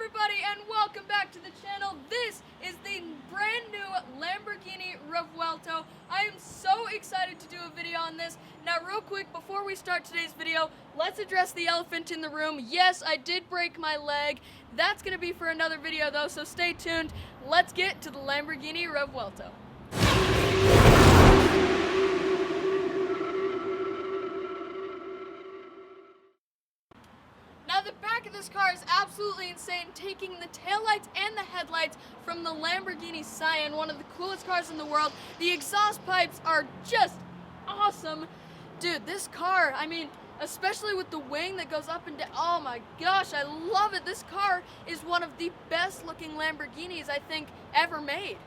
everybody, and welcome back to the channel. This is the brand new Lamborghini Revuelto. I am so excited to do a video on this. Now real quick, before we start today's video, let's address the elephant in the room. Yes, I did break my leg. That's going to be for another video though, so stay tuned. Let's get to the Lamborghini Revuelto. Now the back of this car is absolutely insane, taking the taillights and the headlights from the Lamborghini Cyan, one of the coolest cars in the world. The exhaust pipes are just awesome. Dude, this car, I mean, especially with the wing that goes up and down, oh my gosh, I love it. This car is one of the best looking Lamborghinis I think ever made.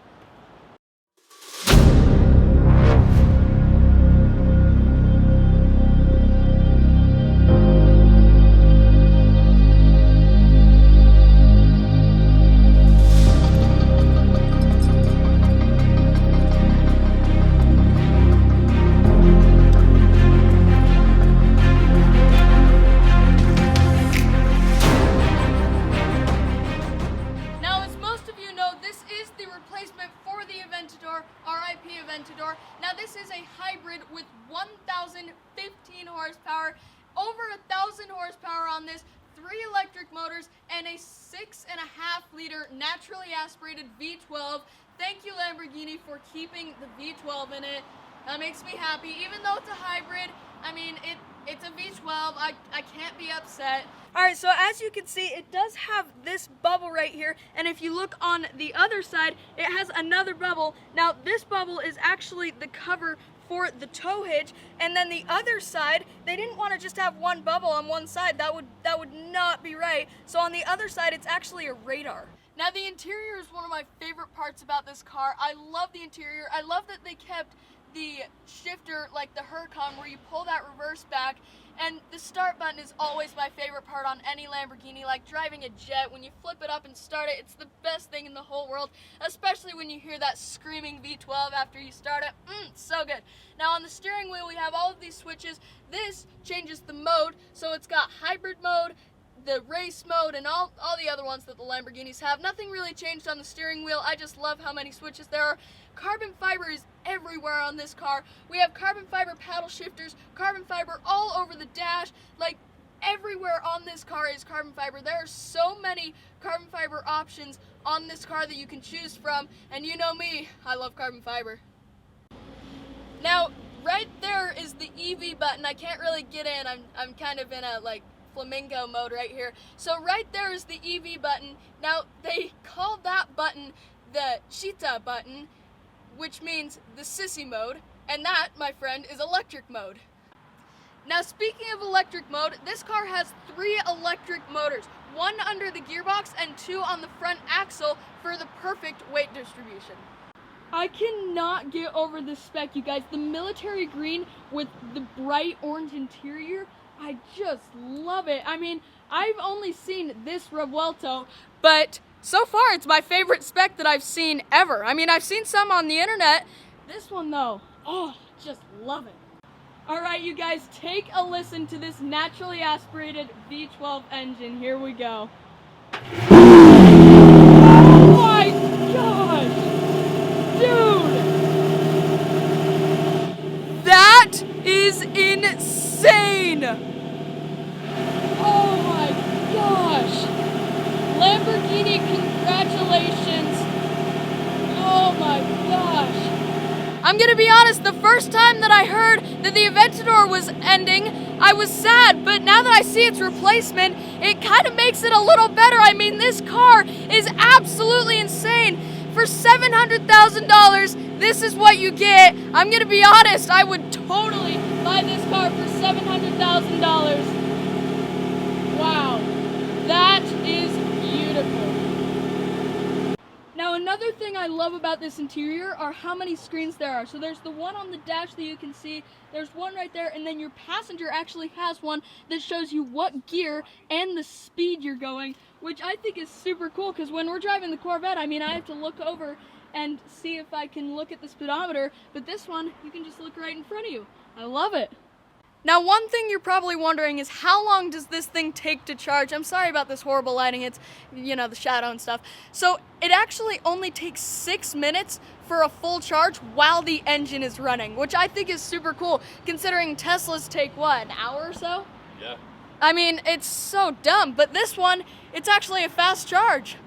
Now this is a hybrid with 1,015 horsepower, over 1,000 horsepower on this, 3 electric motors, and a 6.5 liter naturally aspirated V12. Thank you Lamborghini for keeping the V12 in it. That makes me happy. Even though it's a hybrid, I mean, it's a V12, I can't be upset. Alright, so as you can see, it does have this bubble right here, and if you look on the other side, it has another bubble. Now, this bubble is actually the cover for the tow hitch, and then the other side, they didn't want to just have one bubble on one side. That would not be right. So on the other side, it's actually a radar. Now, the interior is one of my favorite parts about this car. I love the interior. I love that they kept the shifter like the Huracan where you pull that reverse back, and the start button is always my favorite part on any Lamborghini, like driving a jet. When you flip it up and start it, it's the best thing in the whole world, especially when you hear that screaming V12 after you start it. It's so good. Now on the steering wheel we have all of these switches. This changes the mode, so it's got hybrid mode, the race mode, and all the other ones that the Lamborghinis have. Nothing really changed on the steering wheel. I just love how many switches there are. Carbon fiber is everywhere on this car. We have carbon fiber paddle shifters, carbon fiber all over the dash. Like, everywhere on this car is carbon fiber. There are so many carbon fiber options on this car that you can choose from, and you know me, I love carbon fiber. Now, right there is the EV button. I can't really get in. I'm kind of in a like flamingo mode right here. So right there is the EV button. Now they call that button the cheetah button, which means the sissy mode, and that, my friend, is electric mode. Now speaking of electric mode, this car has 3 electric motors, 1 under the gearbox and 2 on the front axle for the perfect weight distribution. I cannot get over this spec, you guys. The military green with the bright orange interior, I just love it. I mean, I've only seen this Revuelto, but so far it's my favorite spec that I've seen ever. I mean, I've seen some on the internet. This one though, oh, just love it. Alright, you guys, take a listen to this naturally aspirated V12 engine. Here we go. Oh my gosh! Dude! That is insane! Oh my gosh! Lamborghini, congratulations! Oh my gosh! I'm gonna be honest, the first time that I heard that the Aventador was ending, I was sad, but now that I see its replacement, it kind of makes it a little better. I mean, this car is absolutely insane. For $700,000, this is what you get. I'm gonna be honest, I would totally buy this car for $700,000. Wow, that is beautiful. Now another thing I love about this interior are how many screens there are. So there's the one on the dash that you can see, there's one right there, and then your passenger actually has one that shows you what gear and the speed you're going, which I think is super cool because when we're driving the Corvette, I mean, I have to look over and see if I can look at the speedometer, but this one, you can just look right in front of you. I love it. Now, one thing you're probably wondering is how long does this thing take to charge? I'm sorry about this horrible lighting. It's, the shadow and stuff. So it actually only takes 6 minutes for a full charge while the engine is running, which I think is super cool, considering Teslas take, what, an hour or so? Yeah. I mean, it's so dumb, but this one, it's actually a fast charge.